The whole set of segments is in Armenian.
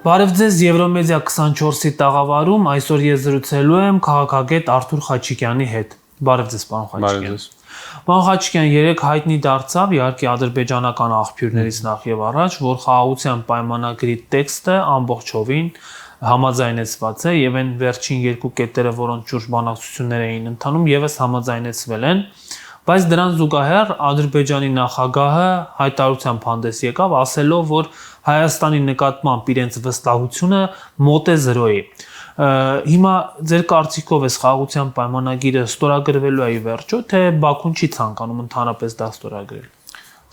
Բարև ձեզ Եվրոմեդիա 24-ի տաղավարում, այսօր ես զրուցելու եմ քաղաքագետ Արթուր Խաչիկյանի հետ։ Բարև ձեզ, պարոն Խաչիկյան։ Պարոն Խաչիկյան, երեք հայտնի դարձավ, իհարկե ադրբեջանական աղբյուրներից նախ եւ առաջ, որ խաղաղության պայմանագրի տեքստը ամբողջովին համաձայնեցված է եւ այն վերջին երկու կետերը, որոնց շուրջ բանակցություններ էին ընթանում, եւս համաձայնեցվել են, բայց դրան զուգահեռ Ադրբեջանի նախագահը հայտարարությամբ հանդես եկավ, ասելով, որ Հայաստանի նկատմամբ իրենց վստահությունը մոտ է 0-ի։ Հիմա ձեր կարծիքով էս խաղաղության պայմանագիրը ստորագրվելու է ի վերջո, թե Բաքուն չի ցանկանում ընդհանրապես դա ստորագրել։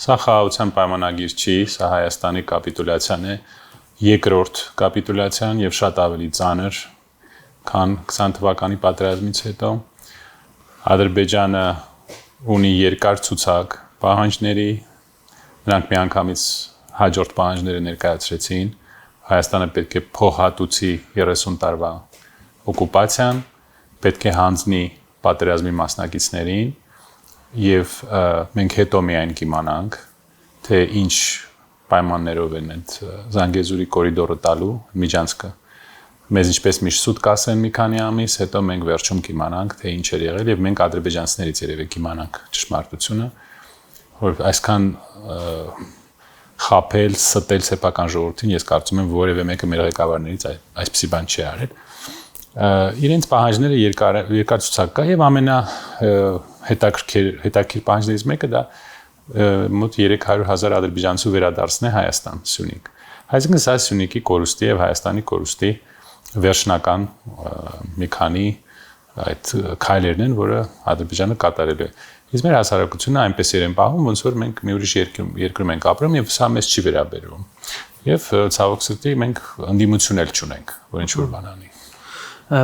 Սա խաղաղության պայմանագիր չի, սա Հայաստանի կապիտուլյացիան է, երկրորդ կապիտուլյացիան եւ շատ ավելի ծանր, քան 20 թվականի պատերազմից հետո։ Ադրբեջանը ունի երկար ցուցակ պահանջների, նրանք միանգամից հաջորդ պահանջները ներկայացրեցին, Հայաստանը պետք է փոխհատուցի 30 տարվա օկուպացիան, պետք է հանձնի պատերազմի մասնակիցներին եւ մենք հետո միայն կիմանանք, թե ինչ պայմաններով են այդ Զանգեզուրի կորիդորը տալու միջանցքը։ Մեզ ինչպես միշտ սուտ կասեն մի քանի ամիս, հետո մենք վերջում կիմանանք, թե ինչ էր եղել եւ մենք ադրբեջանցիներից երևի կիմանանք ճշմարտությունը, որ այսքան խապել, ստել սեփական ժողովրդին, ես կարծում եմ որևէ մեկը մեր ղեկավարներից այսպիսի բան չի արել։ Իրենց պահանջները երկար ցուցակ կա եւ հետաքրքիր պահանջներից մեկը դա մոտ 300,000 ադրբեջանցու վերադարձն է Հայաստան, Սյունիք։ Այսինքն սա Սյունիքի կորուստի եւ Հայաստանի կորուստի վերջնական մի քանի այդ քայլերն են, որը Ադրբեջանը կատարելու է։ Իսկ մեր հասարակությունը այնպես իրեն պահում, ոնց որ մենք մի ուրիշ երկրում ենք ապրում եւ սա մեզ չի վերաբերվում։ Եվ ցավոք սրտի մենք ընդդիմություն էլ չունենք, որ ինչ որ բան անի։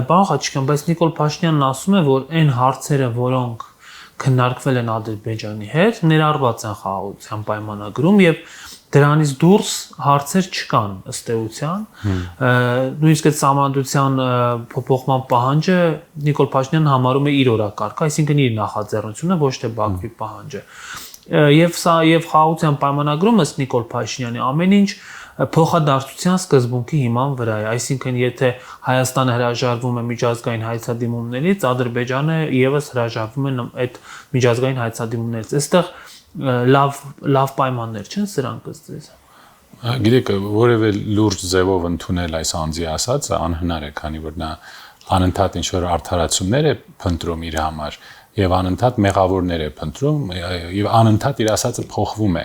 Պարոն Խաչիկյան, բայց Նիկոլ Փաշինյանն ասում է, որ այն հարցերը, որոնք քննարկվել են Ադրբեջանի հետ, ներառված են խաղաղության պայմանագրում եւ դրանից դուրս հարցեր չկան ըստ էության։ Նույնիսկ այդ սահմանադրության փոփոխման պահանջը Նիկոլ Փաշինյանն համարում է իր օրակարգը, այսինքն իր նախաձեռնությունը, ոչ թե Բաքվի պահանջը։ Եվ սա եւ խաղաղության պայմանագրում ըստ Նիկոլ Փաշինյանի ամեն ինչ փոխադարձության սկզբունքի հիման վրա է, այսինքն եթե Հայաստանը հրաժարվում է միջազգային հայցադիմումներից, Ադրբեջանը եւս հրաժարվում է այդ միջազգային հայցադիմումներից։ Այստեղ լավ պայմաններ չեն սրանք ըստ ձեզ։ Գիտեք, որևէ լուրջ ձևով ընդունել այս անձի ասածը անհնար է, քանի որ նա անընդհատ ինչ որ արդարացումներ է փնտրում իր համար եւ անընդհատ մեղավորներ է փնտրում եւ անընդհատ իր ասածը փոխվում է։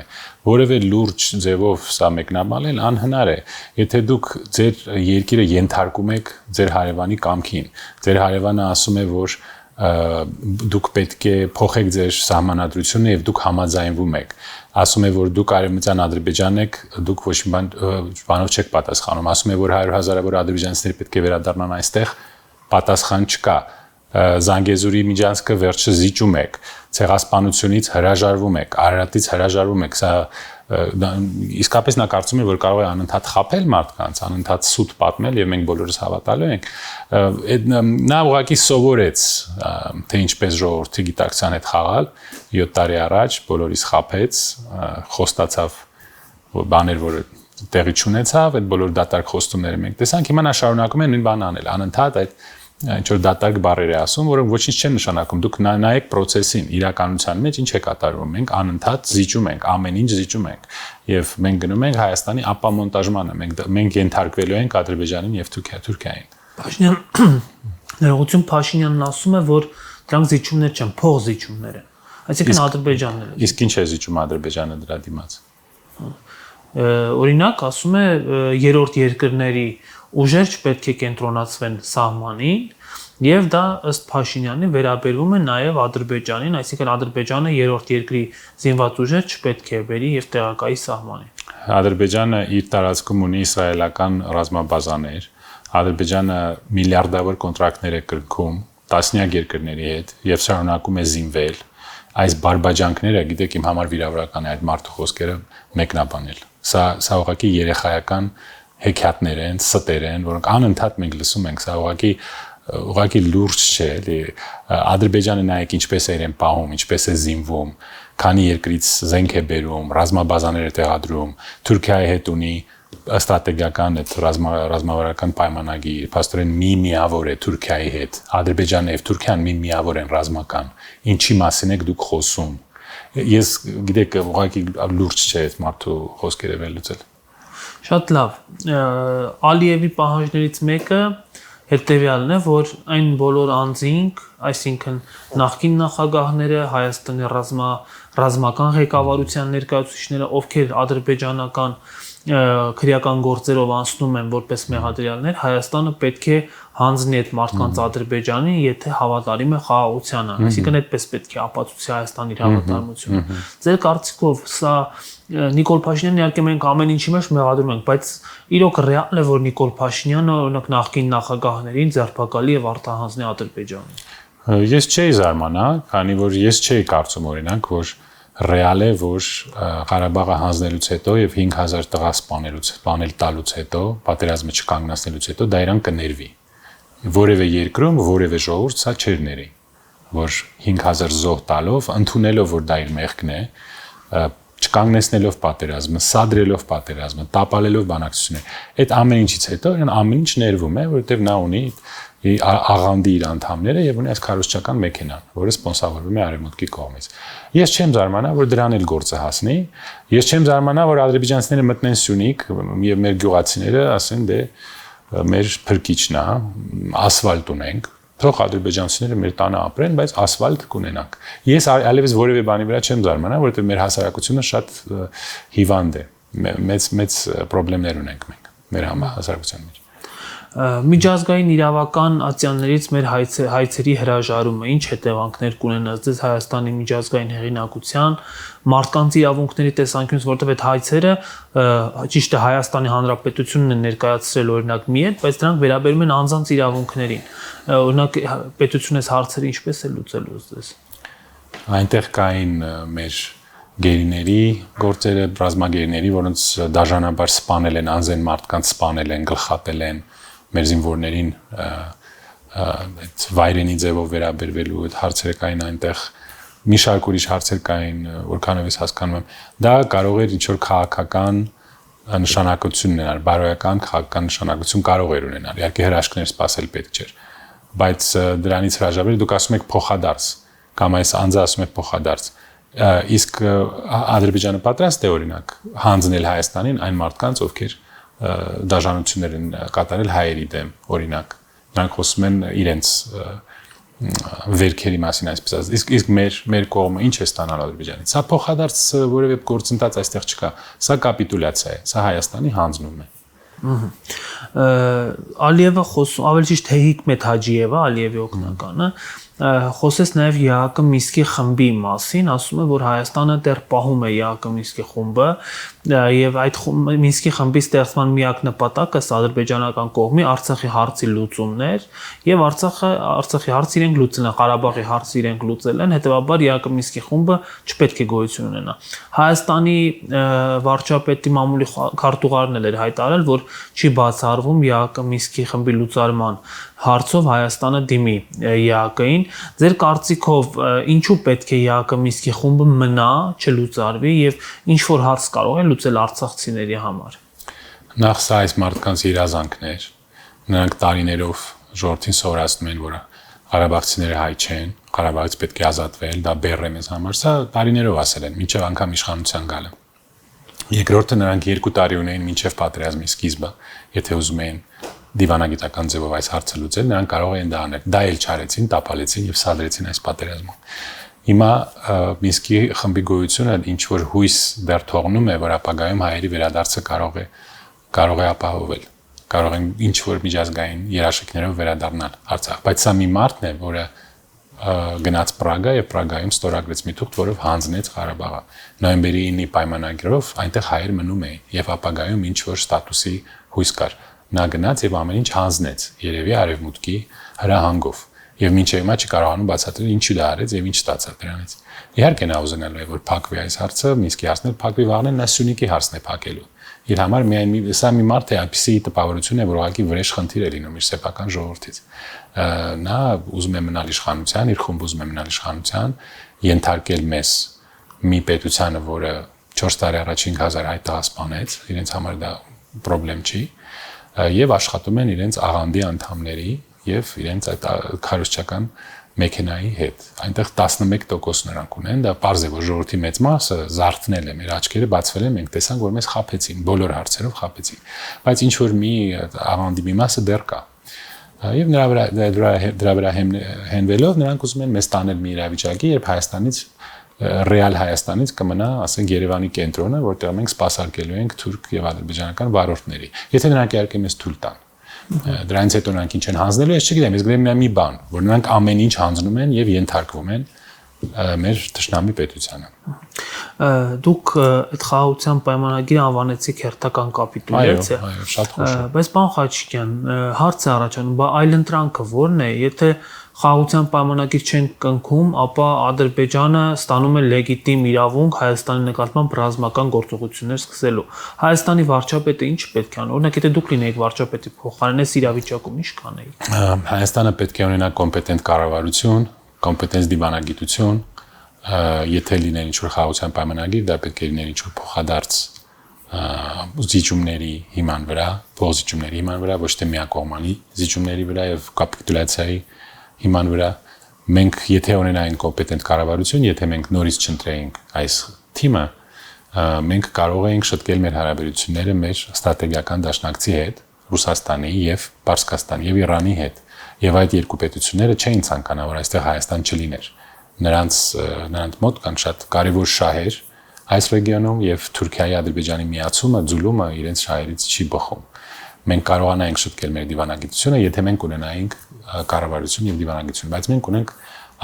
Որևէ լուրջ ձևով սա մեկնաբանել անհնար է։ Եթե դուք ձեր երկիրը ենթարկում եք ձեր հարևանի կամքին, ձեր հարևանը ասում է, որ դուք պետք է փոխեք ձեր սահմանադրությունը եւ դուք համաձայնվում եք, ասում է, որ դուք արևմտյան Ադրբեջան եք, դուք ոչ մի բանով չեք պատասխանում, ասում է, որ 100,000-ավոր ադրբեջանցիներ պետք է վերադառնան այստեղ, պատասխան չկա, Զանգեզուրի միջանցքը վերջը զիջում եք, ցեղասպանությունից հրաժարվում եք, Արարատից հրաժարվում եք, սա իսկապես նա կարծում է, որ կարող է անընդհատ խաբել մարդկանց, անընդհատ սուտ պատմել եւ մենք բոլորս հավատալու ենք։ Նա ուղղակի սովորեց, թե ինչպես ժողովրդի գիտակցության հետ խաղալ 7 տարի առաջ, բոլորիս խաբեց, խոստացավ բաներ, որ տեղի չունեցավ, այդ բոլոր դատարկ խոստումները մենք տեսանք, հիմա նա շարունակում է նույն բանը անել, անընդհատ այդ ինչ որ դատարկ բառեր է ասում, որոնք ոչինչ չեն նշանակում։ Դուք նայեք process-ին, իրականության մեջ ինչ է կատարվում։ Մենք անընդհատ զիջում ենք, ամեն ինչ զիջում ենք, եւ մենք գնում ենք Հայաստանի ապամոնտաժմանը։ Մենք ենթարկվելու ենք Ադրբեջանին եւ Թուրքիային։ Ներողություն, Փաշինյանն ասում է, որ դրանք զիջումներ չեն, փոխզիջումներ են։ Այսինքն Ադրբեջանն է։ Իսկ ինչ է զիջում Ադրբեջանը դրա դիմաց։ Օրինակ, ասում է երրորդ երկրների ուժեր չպետք է կենտրոնացվեն սահմանին եւ դա ըստ Փաշինյանի վերաբերվում է նաեւ Ադրբեջանին, այսինքն Ադրբեջանը երրորդ երկրի զինված ուժեր չպետք է բերի եւ տեղակայի սահմանին։ Ադրբեջանը իր տարածքում ունի իսրայելական ռազմաբազաներ, Ադրբեջանը միլիարդավոր կոնտրակտներ է կրկում տասնյակ երկրների հետ եւ շարունակում է զինվել։ Այս բարբաջանքները, գիտեք, իմ համար վիրավորական է այդ մարդու խոսքերը մեկնաբանել։ Սա ուղղակի երեխայական հեքիաթներ են, ստեր են, որոնք անընդհատ մենք լսում ենք, սա ուղղակի լուրջ չէ, էլի Ադրբեջանը նայեք ինչպես է իրեն պահում, ինչպես է զինվում, քանի երկրից զենք է բերում, ռազմաբազաներ է տեղադրում, Թուրքիայի հետ ունի ստրատեգիական այդ ռազմավարական պայմանագիր, փաստորեն մի միավոր է Թուրքիայի հետ, Ադրբեջանը եւ Թուրքիան մի միավոր են ռազմական, ինչի մասին եք դուք խոսում։ Ես գիտեք, ուղղակի լուրջ չէ այդ մարդու խոսքերը վերլուծել։ Շատ լավ։ Ալիևի պահանջներից մեկը հետևյալն է, որ այն բոլոր անձինք, այսինքն նախկին նախագահները, Հայաստանի ռազմական ղեկավարության ներկայացուցիչները, ովքեր ադրբեջանական քրեական գործերով անցնում են որպես մեղադրյալներ, Հայաստանը պետք է հանձնի այդ մարդկանց Ադրբեջանին, եթե հավատարիմ է խաղաղությանը, այսինքն այդպես պետք է ապացուցի Հայաստանի իր հավատարմությունը։ Ձեր կարծիքով սա Նիկոլ Փաշինյանն իհարկե մենք ամեն ինչի մեջ մեղադրում ենք, բայց իրոք ռեալ է, որ Նիկոլ Փաշինյանը օրինակ նախկին նախագահներին ձերբակալի եւ արտահանձնի Ադրբեջանին։ Ես չէի զարմանա, քանի որ ես չէի կարծում օրինակ, որ ռեալ է, որ Ղարաբաղը հանձնելուց հետո եւ 5000 տղա սպանել տալուց հետո, պատերազմը չկանգնացնելուց հետո դա իրան կներվի։ Որևէ երկրում, որևէ ժողովուրդ սա չէր ների, որ 5000 զոհ տալով, ընդունելով որ դա իր մեղքն է, չկանգնեցնելով պատերազմը, սադրելով պատերազմը, տապալելով բանակցությունները։ Այդ ամեն ինչից հետո ամեն ինչ ներվում է, որովհետեւ նա ունի աղանդի իր անդամները եւ ունի այս քարոզչական մեքենան, որը սպոնսորվում է Արևմուտքի կողմից։ Ես չեմ զարմանա, որ դրան էլ գործը հասնի։ Ես չեմ զարմանա, որ ադրբեջանցիները մտնեն Սյունիք եւ մեր գյուղացիները ասեն դե մեր փրկիչն է, ասֆալտ ունենք, թող ադրբեջանցիները մեր տանը ապրեն, բայց ասֆալտ կունենանք։ Ես այլևս որևէ բանի վրա չեմ զարմանա, որովհետեւ մեր հասարակությունը շատ հիվանդ է։ Մեծ խնդիրներ ունենք մենք մեր հասարակության մեջ։ Միջազգային իրավական ատյաններից մեր հայցերի հրաժարումը ինչ հետևանքներ կունենա ձեզ Հայաստանի միջազգային հեղինակության, մարդկանց իրավունքների տեսանկյունից, որտեղ այդ հայցերը ճիշտ է Հայաստանի Հանրապետությունն է ներկայացրել օրինակ մի հետ, բայց դրանք վերաբերում են անձանց իրավունքներին։ Օրինակ պետությունս հարցերը ինչպես է լուծելու ձեզ։ Այնտեղ կային մեր գերիների գործերը, ռազմագերիների, որոնց դաժանաբար սպանել են, անզեն մարդկանց սպանել են, գլխատել են մեր զինվորներին այդ վայրենի ձևով վերաբերվելու այդ հարցերը կային այնտեղ մի շարք ուրիշ հարցեր կային, որքանով ես հասկանում եմ, դա կարող էր ինչ-որ քաղաքական նշանակություն ունենալ, բարոյական քաղաքական նշանակություն կարող էր ունենալ։ Իհարկե հրաշքներ սպասել պետք չէր, բայց դրանից հրաժարվել դուք ասում եք փոխադարձ, կամ այս անձը ասում է փոխադարձ։ Իսկ Ադրբեջանը պատրաստ է օրինակ հանձնել Հայաստանին այն մարդկանց, ովքեր դաժանություններ են կատարել հայերի դեմ, օրինակ, նրանք խոսում են իրենց վերքերի մասին, այսպես ասած, իսկ մեր կողմը ինչ է ստանալ Ադրբեջանից։ Սա փոխադարձ որևէ գործընթաց այստեղ չկա, սա կապիտուլյացիա է, սա Հայաստանի հանձնում է։ Ալիևը խոսում, ավելի ճիշտ Հեհիկմետ Հաջիևը, Ալիևի օգնականը, խոսեց նաև ԵԱԿ Մինսկի խմբի մասին, ասում է, որ Հայաստանը դեռ պահում է ԵԱԿ Մինսկի խումբը եւ այդ Մինսկի խմբի ստեղծման միակ նպատակը ադրբեջանական կողմի Արցախի հարցի լուծումն էր եւ Արցախի հարցը իրենք լուծել են, Ղարաբաղի հարցը իրենք լուծել են, հետեւաբար ԵԱԿ Մինսկի խումբը չպետք է գոյություն ունենա։ Հայաստանի վարչապետի մամուլի քարտուղարն էր հայտարարել, որ չի բացառվում ԵԱԿ Մինսկի խմբի լուծարման հարցով Հայաստանը դիմի ԵԱԿ-ին։ Ձեր կարծիքով ինչու պետք է ԵԱԿ Մինսկի խումբը մնա, չլուծարվի եւ ինչ որ հարց կարող է լուծել արցախցիների համար։ Նախ սա այս մարդկանց երազանքն էր։ Նրանք տարիներով ժողովրդին սովորացնում են, որ Ղարաբաղցիները հայ չեն, Ղարաբաղից պետք է ազատվել, դա բեռ է մեզ համար։ Սա տարիներով ասել են, մինչև անգամ իշխանության գալը։ Երկրորդը նրանք 2 տարի ունեին մինչև պատերազմի սկիզբը, եթե ուզում էին դիվանագիտական ձևով այս հարցը լուծել, նրանք կարող էին դա անել։ Դա էլ չարեցին, տապալեցին եւ սադրեցին այս պատերազմը։ Հիմա Մինսկի խմբի գոյությունը ինչ որ հույս դեռ թողնում է, որ ապագայում հայերի վերադարձը կարող է ապահովել, կարող են ինչ որ միջազգային երաշխիքներով վերադառնալ Արցախ, բայց սա մի մարդն է, որը գնաց Պրագա եւ Պրագայում ստորագրեց մի թուղթ, որով հանձնեց Ղարաբաղը։ Նոյեմբերի 9-ի պայմանագրով այնտեղ հայեր մնում էին եւ ապագայում ինչ որ ստատուսի հույս կար։ Նա գնաց եւ ամեն ինչ հանձնեց, երևի Արևմուտքի հրահանգով։ Եվ մինչև հիմա չկարողանում բացատրել ինչու դա արեց եւ ինչ ստացավ դրանից։ Իհարկե նա ուզենալու է որ փակվի այս հարցը, Մինսկի հարցն էլ փակվի, վաղն նա Սյունիքի հարցն է փակելու։ Իր համար միայն սա մի մարդ է, այդպիսի տպավորություն է, որ ուղղակի վրեժ խնդիր է լինում իր սեփական ժողովրդից։ Նա ուզում է մնալ իշխանության, իր խումբը ուզում է մնալ իշխանության, ենթարկել մեզ մի պետությանը, որը 4 տարի առաջ 5000 հայ տղա սպանեց, իրենց համար դա պրոբլեմ չի, եւ աշխատում են իրենց աղանդի անդամների եւ իրենց այդ քարոզչական մեքենայի հետ։ Այնտեղ 11% նրանք ունեն, դա պարզ է, որ ժողովրդի մեծ մասը զարթնել է, մեր աչքերը բացվել են, մենք տեսանք, որ մեզ խաբեցին, բոլոր հարցերով խաբեցին։ Բայց ինչ որ մի աղանդի մի մասը դեռ կա։ Եվ դրա վրա հենվելով նրանք ուզում են մեզ տանել մի իրավիճակի, երբ Հայաստանից ռեալ Հայաստանից կմնա, ասենք Երևանի կենտրոնը, որտեղ մենք սպասարկելու ենք թուրք եւ ադրբեջանական վարորդների։ Եթե նրանք իհարկե մեզ թույլ տան։ Դրանից հետո նրանք ինչ են հանձնելու, ես չգիտեմ, ես գիտեմ մի բան, որ նրանք ամեն ինչ հանձնում են եւ ենթարկվում են մեր թշնամի պետությանը։ Դուք այդ խաղաղության պայմանագիրը անվանեցիք հերթական կապիտուլյացիա։ Այո, շատ խոշոր։ Բայց պարոն Խաչիկյան, հարց է առաջանում, բա այլընտրանքը ո՞րն է, եթե խաղաղության պայմանագիր չեն կնքում, ապա Ադրբեջանը ստանում է լեգիտիմ իրավունք Հայաստանի նկատմամբ ռազմական գործողություններ սկսելու։ Հայաստանի վարչապետը ինչ պետք է անի։ Օրինակ, եթե դուք լինեիք վարչապետի փոխարեն, այս իրավիճակում ինչ կանեիք։ Հայաստանը պետք է ունենա կոմպետենտ կառավարություն, կոմպետենտ դիվանագիտություն, եթե լիներ ինչ-որ խաղաղության պայմանագիր, դա պետք է լիներ ինչ-որ փոխադարձ զիջումների հիման վրա, փոխզիջումների հիման վրա, ոչ թե միակողմանի զիջումների վրա եւ կապիտուլյացիայի հիման վրա։ Մենք եթե ունենայինք կոմպետենտ կառավարություն, եթե մենք նորից չընտրեինք այս թիմը, մենք կարող էինք շտկել մեր հարաբերությունները մեր ստրատեգիական դաշնակցի հետ, Ռուսաստանի եւ Պարսկաստանի եւ Իրանի հետ։ Եվ այդ երկու պետությունները չէին ցանկանա, որ այստեղ Հայաստան չլիներ։ Նրանց մոտ կան շատ կարևոր շահեր այս ռեգիոնում եւ Թուրքիայի Ադրբեջանի միացումը, ձուլումը իրենց շահերից չի բխում։ Մենք կարողանայինք շտկել մեր դիվանագիտությունը, եթե մենք ունենայինք կառավարություն եւ դիվանագիտություն, բայց մենք ունենք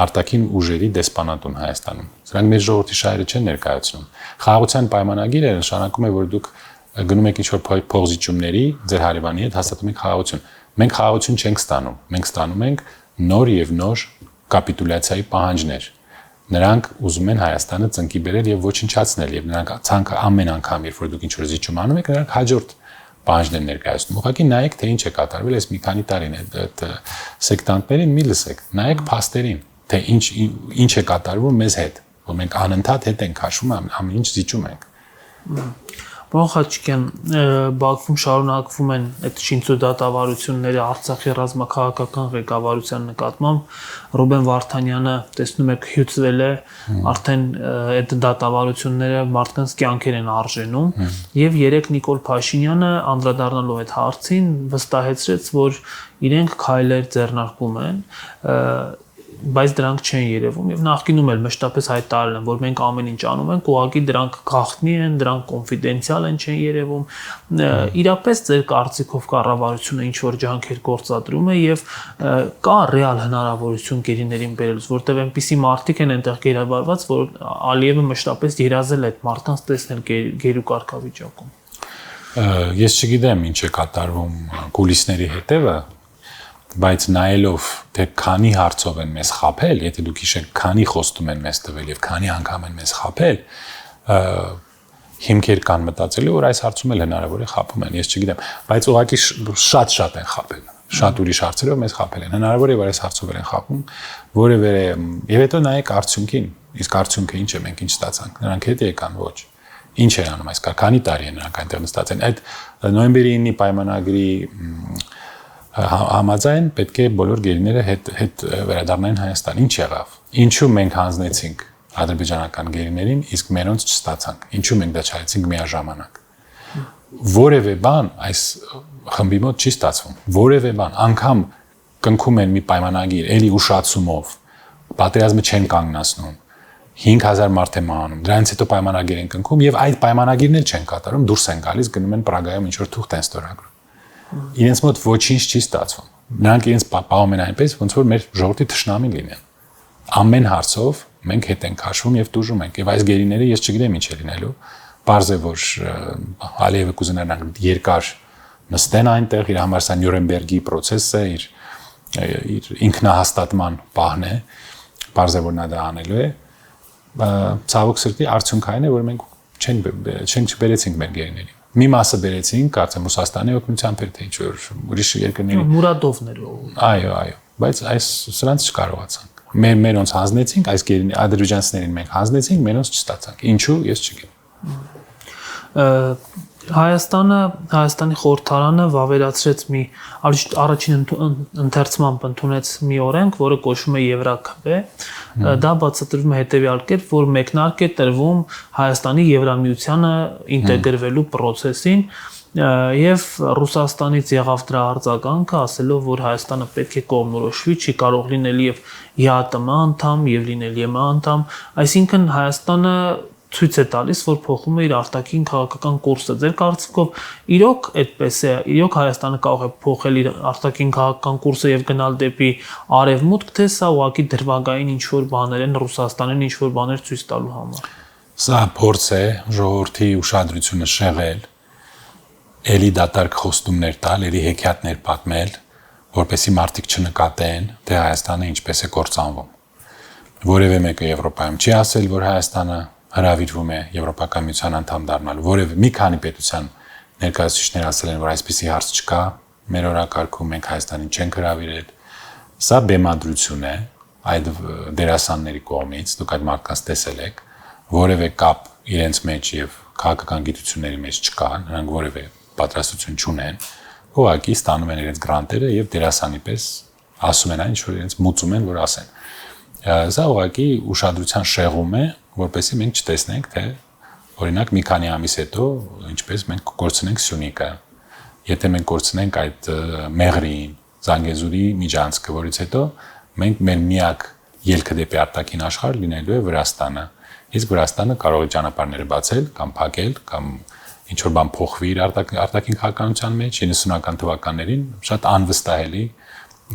արտաքին ուժերի դեսպանատուն Հայաստանում։ Սրանք մեր ժողովրդի շահերը չեն ներկայացնում։ Խաղաղության պայմանագիրը նշանակում է, որ դուք գնում եք ինչ-որ փոխզիջումների ձեր հարևանի հետ, հաստատում եք խաղաղություն։ Մենք խաղաղություն չենք ստանում։ Մենք ստանում ենք նոր եւ նոր կապիտուլյացիայի պահանջներ։ Նրանք ուզում են Հայաստանը ծնկի բերել եւ ոչնչացնել, եւ նրանք ցանկը ամեն անգամ, երբ որ դուք ինչ-որ զիջում անում եք, նրանք հաջորդ պահանջներ ներկայացնում։ Ուղղակի նայեք, թե ինչ է կատարվել այս մի քանի տարին այդ սեկտանտներին մի լսեք։ Նայեք փաստերին, թե ինչ է կատարվում մեզ հետ, որ մենք անընդհատ հետ ենք հաշվում, ամեն ինչ զիջում ենք։ Պարոն Խաչիկյան, Բաքվում շարունակվում են այդ շինծուդատավարությունները Արցախի ռազմաքաղաքական ղեկավարության նկատմամբ։ Ռուբեն Վարդանյանը տեսնում եք հյուծվել է, արդեն այդ դատավարությունները մարդկանց կյանքեր են արժենում, եւ երեք Նիկոլ Փաշինյանը անդրադառնալով այդ հարցին վստահեցրեց, որ իրենք քայլեր ձեռնարկում են, բայց դրանք չեն երևում եւ նախկինում էլ մշտապես հայտարարել են, որ մենք ամեն ինչ անում ենք, ուղղակի դրանք գաղտնի են, դրանք կոնֆիդենցիալ են, չեն երևում։ Իրապես ձեր կարծիքով կառավարությունը ինչ որ ջանքեր գործադրում է եւ կա ռեալ հնարավորություն գերիներին բերելուց, որտեղ այնպիսի մարդիկ են այնտեղ գերաբարված, որ Ալիևը մշտապես երազել է այդ մարդկանց տեսնել գերու կարգավիճակում։ Ես չգիտեմ ինչ է կատարվում կուլիսների հետևը, բայց նայելով թե քանի հարցով են մեզ խաբել, եթե դուք հիշեք քանի խոստում են մեզ տվել եւ քանի անգամ են մեզ խաբել, հիմքեր կան մտածելու, որ այս հարցում էլ հնարավոր է խաբում են, ես չգիտեմ, բայց ուղղակի շատ են խաբել, շատ ուրիշ հարցերով մեզ խաբել են, հնարավոր է որ այս հարցով են խաբում, որևէ եւ հետո նայեք արդյունքին, իսկ արդյունքը ինչ է, մենք ինչ ստացանք, նրանք հետ եկան ոչ, ինչ են անում այս քանի տարի են նրանք այնտեղ նստած են, այդ նոյեմբերի 9-ի պայմանագրի համաձայն պետք է բոլոր գերիները հետ վերադառնային Հայաստան։ Ինչ եղավ։ Ինչու մենք հանձնեցինք ադրբեջանական գերիներին, իսկ մերոնց չստացանք։ Ինչու մենք դա չարեցինք միաժամանակ։ Որևէ բան այս խմբի մոտ չի ստացվում։ Որևէ բան, անգամ կնքում են մի պայմանագիր, էլի ուշացումով, պատերազմը չեն կանգնացնում։ 5000 մարդ է մահանում։ Դրանից հետո պայմանագիր են կնքում եւ այդ պայմանագիրն էլ չեն կատարում, դուրս են գալիս, գնում են Պրագայում ինչ-որ թուղթ են ստորագրում։ Իրենց մոտ ոչինչ չի ստացվում։ Նրանք իրենց պահում են այնպես, ոնց որ մեր ժողովրդի թշնամի լինեն։ Ամեն հարցով մենք հետ ենք հաշվում եւ տուժում ենք։ Եվ այս գերիները ես չգիտեմ ինչ է լինելու։ Պարզ է, որ Ալիևը կուզենա նրանք երկար նստեն այնտեղ, իր համար սա Նյուրնբերգի process է, իր ինքնահաստատման պահն է։ Պարզ է, որ նա դա անելու է։ Ցավոք սրտի արդյունքն այն է, որ մենք չենք բերեցինք մեր գերիներին։ Մի մասը բերեցին, կարծեմ Ռուսաստանի օգնությամբ էր թե ինչ-որ ուրիշ երկրների Մուրադովներ։ Այո, բայց սրանց չկարողացանք։ Մերոնց հանձնեցինք, այս գերիների ադրբեջանցիներին մենք հանձնեցինք, մերոնց չստացանք։ Ինչու, ես չգիտեմ։ Հայաստանի խորհրդարանը վավերացրեց մի առաջին ընթերցմամբ ընդունեց մի օրենք, որը կոչվում է Եվրաքվե։ Դա բացատրվում է հետևյալ կերպ, որ մեկնարկ է տրվում Հայաստանի Եվրամիությանը ինտեգրվելու process-ին եւ Ռուսաստանից եղավ դրա արձագանքը, ասելով, որ Հայաստանը պետք է կողմնորոշվի, չի կարող լինել եւ ԵԱՏՄ անդամ եւ լինել ԵՄ անդամ, այսինքն Հայաստանը ցույց է տալիս, որ փոխում է իր արտաքին քաղաքական կուրսը։ Ձեր կարծիքով իրոք այդպես է, իրոք Հայաստանը կարող է փոխել իր արտաքին քաղաքական կուրսը եւ գնալ դեպի արևմուտք, թե սա ուղղակի դրվագային ինչ-որ բաներ են Ռուսաստանին ինչ-որ բաներ ցույց տալու համար։ Սա փորձ է ժողովրդի ուշադրությունը շեղել, ելի դատարկ խոստումներ տալ, ելի հեքիաթներ պատմել, որպեսզի մարդիկ չնկատեն, թե Հայաստանը ինչպես է կործանվում։ Որևէ մեկը Եվրոպայում չի ասել, որ Հայաստանը հրավիրվում է Եվրոպական միության անդամ դառնալու։ Որևէ մի քանի պետության ներկայացուցիչներ ասել են, որ այսպիսի հարց չկա, մեր օրակարգում մենք Հայաստանին չենք հրավիրել։ Սա բեմադրություն է այդ դերասանների կողմից, դուք այդ մարդկանց տեսել եք, որևէ կապ իրենց մեջ եւ քաղաքական գիտությունների մեջ չկա, նրանք որևէ պատրաստություն չունեն, ուղղակի ստանում են իրենց գրանտերը եւ դերասանի պես ասում են այն, ինչ որ իրենց մուծում են, որ ասեն։ Սա ուղղակի ուշադրության շեղում է, որպեսզի մենք չտեսնենք, թե օրինակ մի քանի ամիս հետո ինչպես մենք կորցնենք Սյունիքը, եթե մենք կորցնենք այդ Մեղրին, Զանգեզուրի միջանցքը, որից հետո մենք մեր միակ ելքը դեպի արտաքին աշխարհ լինելու է Վրաստանը։ Իսկ Վրաստանը կարող է ճանապարհները բացել կամ փակել կամ ինչ որ բան փոխվի իր արտաքին քաղաքականության մեջ 90-ական թվականներին շատ անվստահելի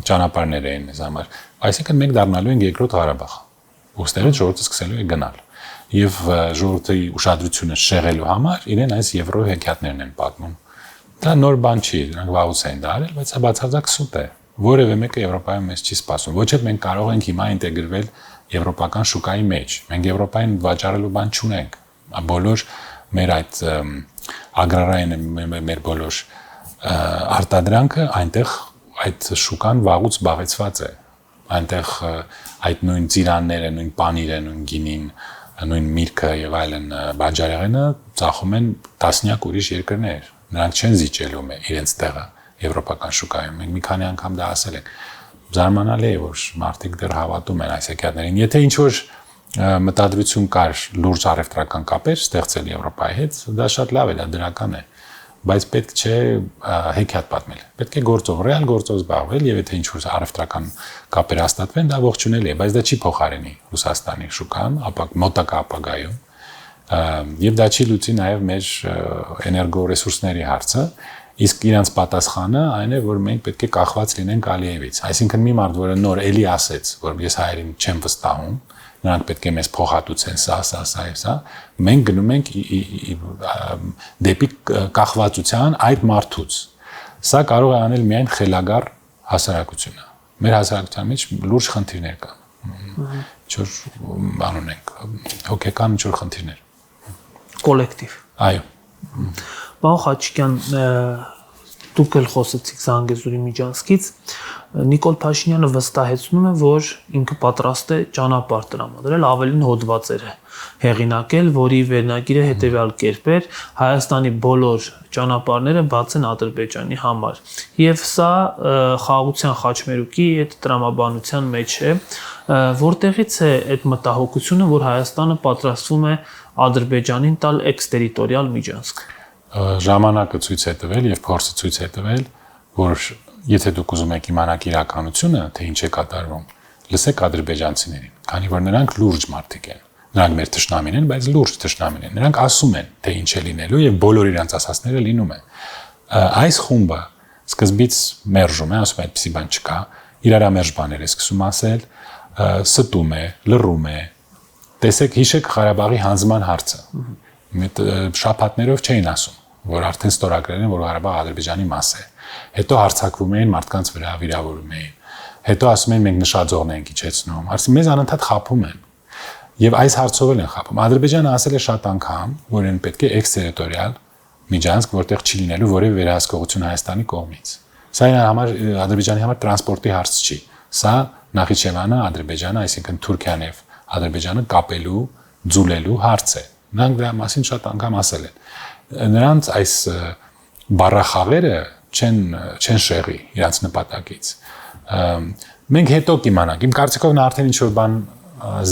ճանապարհներ էին մեզ համար։ Այսինքն մենք դառնալու ենք երկրորդ Ղարաբաղ։ Ոստերից ժողովուրդը սկսելու է գնալ։ Եվ ժողովրդի ուշադրությունը շեղելու համար իրեն այս եվրո հեքիաթներն են պատմում։ Դա նոր բան չի, նրանք վաղուց են դա արել, բայց սա բացարձակ սուտ է։ Որևէ մեկը Եվրոպայում մեզ չի սպասում։ Ոչ էլ մենք կարող ենք հիմա ինտեգրվել եվրոպական շուկայի մեջ։ Մենք Եվրոպային վաճառելու բան չունենք։ Բոլոր մեր այդ ագրարային մեր բոլոր արտադրանքը այնտեղ այդ շուկան վաղուց զբաղեցված է։ Այնտեղ այդ նույն ծիրանները, նույն պանիրը, նույն գինին, նույն միրգը եւ այլն բաժարեղենը ծախում են տասնյակ ուրիշ երկրներ։ Նրանք չեն զիջելու իրենց տեղը եվրոպական շուկայում։ Մենք մի քանի անգամ դա ասել ենք։ Զարմանալի է, որ մարդիկ դեռ հավատում են այս հեքիաթներին։ Եթե ինչ-որ մտադրություն կար լուրջ առևտրական կապեր ստեղծել Եվրոպայի հետ, դա շատ լավ է, դա դրական է, բայց պետք չէ հեքիաթ պատմել։ Պետք է գործով, ռեալ գործով զբաղվել, եւ եթե ինչ-որ առևտրական կապեր հաստատվեն, դա ողջունելի է, բայց դա չի փոխարինի Ռուսաստանի շուկան, մոտակա ապագայում, եւ դա չի լուծի նաեւ մեր էներգոռեսուրսների հարցը, իսկ իրանց պատասխանը այն է, որ մենք պետք է կախված լինենք Ալիևից։ Այսինքն մի մարդ, որը նոր էլի ասեց, որ ես հայերին չեմ վստահում, նրանք պետք է մեզ փոխհատուցեն սա եւ սա, մենք գնում ենք դեպի կախվածության այդ մարդուց։ Սա կարող է անել միայն խելագար հասարակությունը։ Մեր հասարակության մեջ լուրջ խնդիրներ կան։ Ինչ-որ բան ունենք, հոգեկան ինչ-որ խնդիրներ։ Կոլեկտիվ։ Այո։ Պարոն Խաչիկյան, դուք էլ խոսեցիք Զանգեզուրի միջանցքից, Նիկոլ Փաշինյանը վստահեցնում է, որ ինքը պատրաստ է ճանապարհ տրամադրել, ավելին հոդվածեր է հեղինակել, որի վերնագիրը հետևյալ կերպ էր. Հայաստանի բոլոր ճանապարհները բաց են Ադրբեջանի համար։ Եվ սա խաղաղության խաչմերուկի այդ տրամաբանության մեջ է, որտեղից է այդ մտահոգությունը, որ Հայաստանը պատրաստվում է Ադրբեջանին տալ էքստերիտորիալ միջանցք։ Ժամանակը ցույց է տվել եւ փորձը ցույց է տվել, որ եթե դուք ուզում եք իմանալ իրականությունը, թե ինչ է կատարվում, լսեք ադրբեջանցիներին, քանի որ նրանք լուրջ մարդիկ են։ Նրանք մեր թշնամին են, բայց լուրջ թշնամին են։ Նրանք ասում են, թե ինչ է լինելու եւ բոլոր իրենց ասածները լինում են։ Այս խումբը սկզբից մերժում է, ասում է, այդպեսի բան չկա, իրարամերժ բաներ է սկսում ասել, ստում է, լռում է։ Տեսեք, հիշեք Ղարաբաղի հանձնման հարցը։ Շաբաթներով չէին ասում, որ արդեն ստորագրել են, որ Ղարաբաղը Ադրբեջանի մաս է։ Հետո հարձակվում էին մարդկանց վրա, վիրավորում էին։ Հետո ասում են մենք նշաձողն ենք իջեցնում։ Այսինքն մեզ անընդհատ խաբում են։ Եվ այս հարցով են խաբում։ Ադրբեջանը ասել է շատ անգամ, որ այն պետք է էքստերիտորիալ միջանցք, որտեղ չի լինելու որևէ վերահսկողություն Հայաստանի կողմից։ Սա այն համար Ադրբեջանի համար տրանսպորտի հարց չի։ Սա Նախիջևանը, Ադրբեջանը, այսինքն Թուրքիան եւ Ադրբեջանը կապելու, ձուլելու հարց է։ Նրանք դրա մասին շատ անգամ ասել են։ նրանց այս բառախաղերը չեն շեղի իրանց նպատակից։ Մենք հետո կիմանանք։ Իմ կարծիքով նա արդեն ինչ-որ բան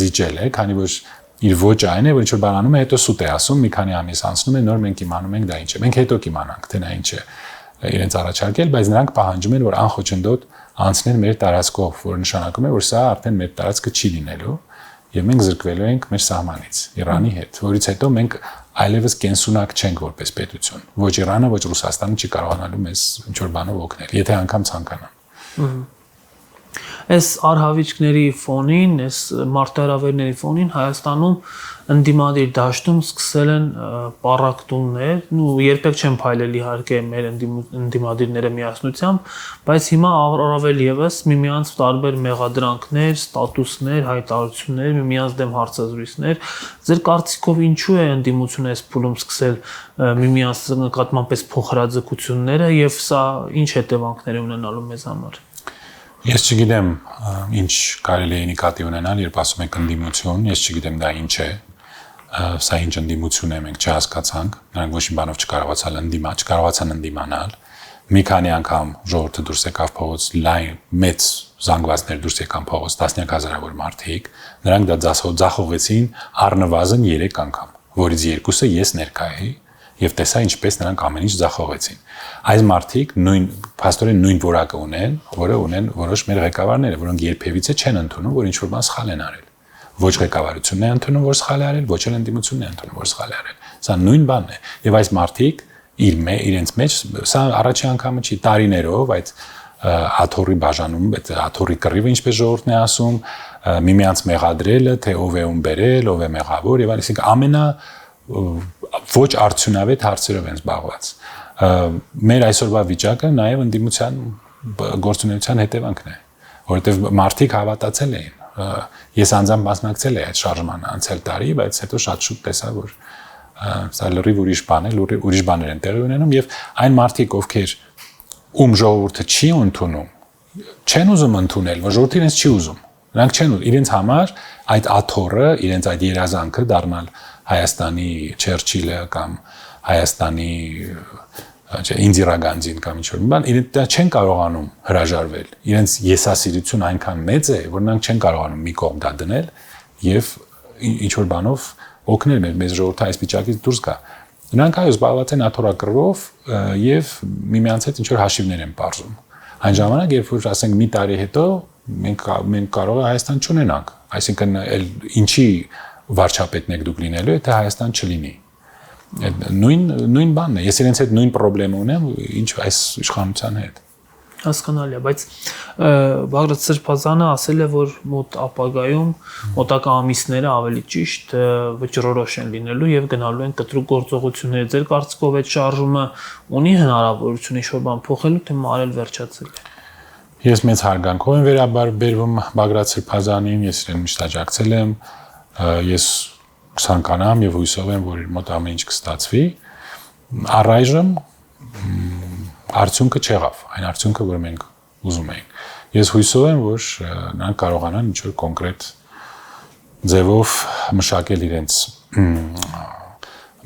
զիջել է, քանի որ իր ոճը այն է, որ ինչ-որ բան անում է, հետո սուտ է ասում, մի քանի ամիս անցնում է, նոր մենք իմանում ենք դա ինչ է։ Մենք հետո կիմանանք, թե նա ինչ է իրենց առաջարկել, բայց նրանք պահանջում են, որ անխոչնդոտ անցնեն մեր տարածքով, որ նշանակում է, որ սա արդեն մեր տարածքը չի լինելու, եւ մենք զրկվելու ենք մեր սահմանից Իրանի հետ, որից հետո մենք այլևս կենսունակ չենք որպես պետություն։ Ոչ Իրանը, ոչ Ռուսաստանը չի կարողանալու մեզ ինչ-որ բանով օգնել, եթե անգամ ցանկանան։ Այս արհավիճկների ֆոնին, այս մարտահրավերների ֆոնին Հայաստանում ընդդիմադիր դաշտում սկսել են պառակտումներ, երբեք չեն փայլել իհարկե մեր ընդդիմադիրները միասնությամբ, բայց հիմա առավել եւս միմյանց տարբեր մեղադրանքներ, ստատուսներ, հայտարարություններ, միմյանց դեմ հարցազրույցներ։ Ձեր կարծիքով ինչու է ընդդիմությունը այս փուլում սկսել միմյանց նկատմամբ այս փոխհրաձգությունները եւ սա ինչ հետևանքներ է ունենալու մեզ համար։ Ես չգիտեմ ինչ կարելի է նկատի ունենալ, երբ ասում եք ընդդիմություն, ես չգիտեմ դա ինչ է, սա ինչ ընդդիմություն է, մենք չհասկացանք, նրանք ոչ մի բանով չկարողացան ընդդիմանալ, մի քանի անգամ ժողովուրդը դուրս եկավ փողոց, լայն մեծ զանգվածներ դուրս եկան փողոց, տասնյակ հազարավոր մարդիկ, նրանք դա ձախողեցին առնվազն 3 անգամ, որից 2-ը ես ներկա էի եւ տեսա ինչպես նրանք ամեն ինչ ձախողեցին։ Այս մարդիկ փաստորեն նույն որակը ունեն, որը ունեն որոշ մեր ղեկավարները, որոնք երբևիցե չեն ընդունում, որ ինչ-որ բան սխալ են արել։ Ոչ ղեկավարությունն է ընդունում, որ սխալ է արել, ոչ էլ ընդդիմությունն է ընդունում, որ սխալ է արել։ Սա նույն բանն է։ Եվ այս մարդիկ իրենց մեջ սա առաջի անգամը չի, տարիներով այդ աթոռի բաժանում, այդ աթոռի կռիվը ինչպես ժողովուրդն է ասում, միմյանց մեղադրելը, թե ով է ում բերել, ով է մեղավոր եւ այսինքն ամենա ոչ արդյունավետ հարցերով են զբաղված։ Մեր այսօրվա վիճակը նաև ընդդիմության գործունեության հետևանքն է, որովհետև մարդիկ հավատացել էին։ Ես անձամբ մասնակցել եմ այդ շարժմանը անցյալ տարի, բայց հետո շատ շուտ տեսա, որ սա լրիվ ուրիշ բան է, ուրիշ բաներ են տեղի ունենում եւ այն մարդիկ, ովքեր ում ժողովուրդը չի ընդունում, չեն ուզում ընդունել, որ ժողովուրդը իրենց չի ուզում։ Նրանք չեն ուզում իրենց համար այդ աթոռը, իրենց այդ երազանքը դառնալ Հայաստանի Չերչիլը կամ Հայաստանի Ինդիրա Գանդին կամ ինչ-որ բան, իրենք չեն կարողանում հրաժարվել։ Իրենց եսասիրություն այնքան մեծ է, որ նրանք չեն կարողանում մի կողմ դա դնել եւ ինչ-որ բանով օգնել մեզ ժողովրդը այս վիճակից դուրս գա։ Նրանք այո զբաղված են աթոռակռվով եւ միմյանց հետ ինչ-որ հաշիվներ են պարզում։ Այն ժամանակ, երբ որ ասենք մի տարի հետո մենք կարող է Հայաստան չունենանք, այսինքն էլ ինչի վարչապետն եք դուք լինելու, եթե Հայաստան չլինի։ Նույն բանն է։ Ես իրենց հետ նույն խնդրեմ ունեմ, ինչ այս իշխանության հետ։ Հասկանալի է, բայց Բաղրատ Սրբազանը ասել է, որ մոտ ապագայում մոտակա ամիսները ավելի ճիշտ վճռորոշ են լինելու եւ գնալու են կտրուկ գործողությունների։ Ձեր կարծիքով այդ շարժումը ունի հնարավորություն ինչ-որ բան փոխելու, թե մարել վերջացել է։ Ես մեծ հարգանքով եմ վերաբերվում Բաղրատ Սրբազանին, ես իրեն միշտ աջակցել եմ, ես ցանկանամ եւ հույսով եմ, որ իր մոտ ամեն ինչ կստացվի։ Առայժմ արդյունքը չեղավ, այն արդյունքը, որ մենք ուզում էինք։ Ես հույսով եմ, որ նրանք կարողանան ինչ-որ կոնկրետ ձևով մշակել իրենց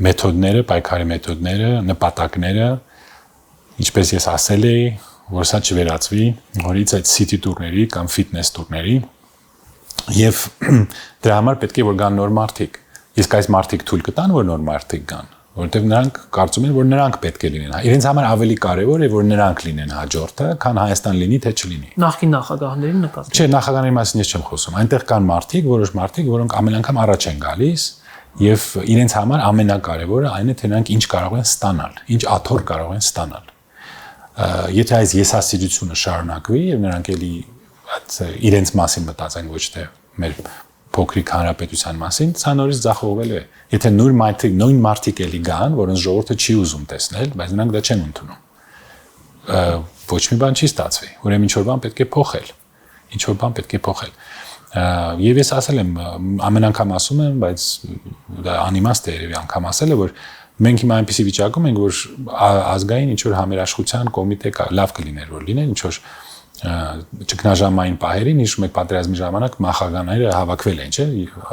մեթոդները, պայքարի մեթոդները, նպատակները, ինչպես ես ասել էի, որ սա չվերածվի նորից այդ city տուրների կամ fitness տուրների եւ դրա համար պետք է որ գան նոր մարդիկ։ Իսկ այս մարդիկ թույլ կտան, որ նոր մարդիկ գան, որովհետեւ նրանք կարծում են, որ նրանք պետք է լինեն։ Իրենց համար ավելի կարեւոր է, որ նրանք լինեն հաջորդը, քան Հայաստան լինի, թե չլինի։ Նախկին նախագահների նկատմամբ։ Չէ, նախագահների մասին ես չեմ խոսում։ Այնտեղ կան մարդիկ, որոշ մարդիկ, որոնք ամեն անգամ առաջ են գալիս եւ իրենց համար ամենակարևորը այն է, թե նրանք ինչ կարող են ստանալ, ինչ աթոռ կարող են ստանալ։ Եթե այս եսասիրությունը շարունակվի եւ նրանք էլի իրենց մասին մտածեն ոչ թե մեր փոքրիկ հանրապետության մասին, սա նորից ձախողվելու է։ Եթե նույն մարդիկ էլի գան, որոնց ժողովուրդը չի ուզում տեսնել, բայց նրանք դա չեն ընդունում։ Ոչ մի բան չի ստացվի։ Ուրեմն ինչ-որ բան պետք է փոխել։ Ինչ-որ բան պետք է փոխել։ Եվ ես ասել եմ, ամեն անգամ ասում եմ, բայց դա անիմաստ է երևի անգամ ասելը, որ մենք հիմա այնպիսի վիճակում ենք, որ ազգային ինչ-որ համերաշխության կոմիտե կա, լավ կլիներ, որ լիներ ինչ-որ ճգնաժամային պահերին հիշում եք պատերազմի ժամանակ նախագահները հավաքվել են, չէ՞,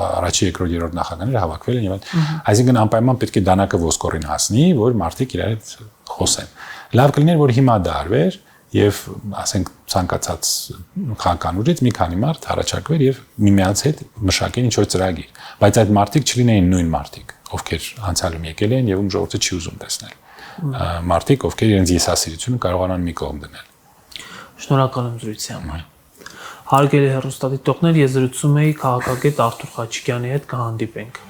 առաջի, երկրորդ, երրորդ նախագահները հավաքվել են եւ այսինքն անպայման պետք է դանակը ոսկորին հասնի, որ մարդիկ իրար հետ խոսեն։ Լավ կլիներ, որ հիմա դա արվեր եւ ասենք ցանկացած քաղաքանուրից մի քանի մարդ առաջարկվեր եւ միմյանց հետ մշակեն ինչ-որ ծրագիր, բայց այդ մարդիկ չլինեին նույն մարդիկ, ովքեր անցյալում եկել են եւ ում ժողովուրդը չի ուզում տեսնել։ Մարդիկ, ովքեր իրենց եսասիրությունը կարողանան մի կողմ դնել։ Շնորհակալ եմ զրույցի համար։ Հարգելի հեռուստադիտողներ, ես զրուցում էի քաղաքագետ Արթուր Խաչիկյանի հետ, կհանդիպենք։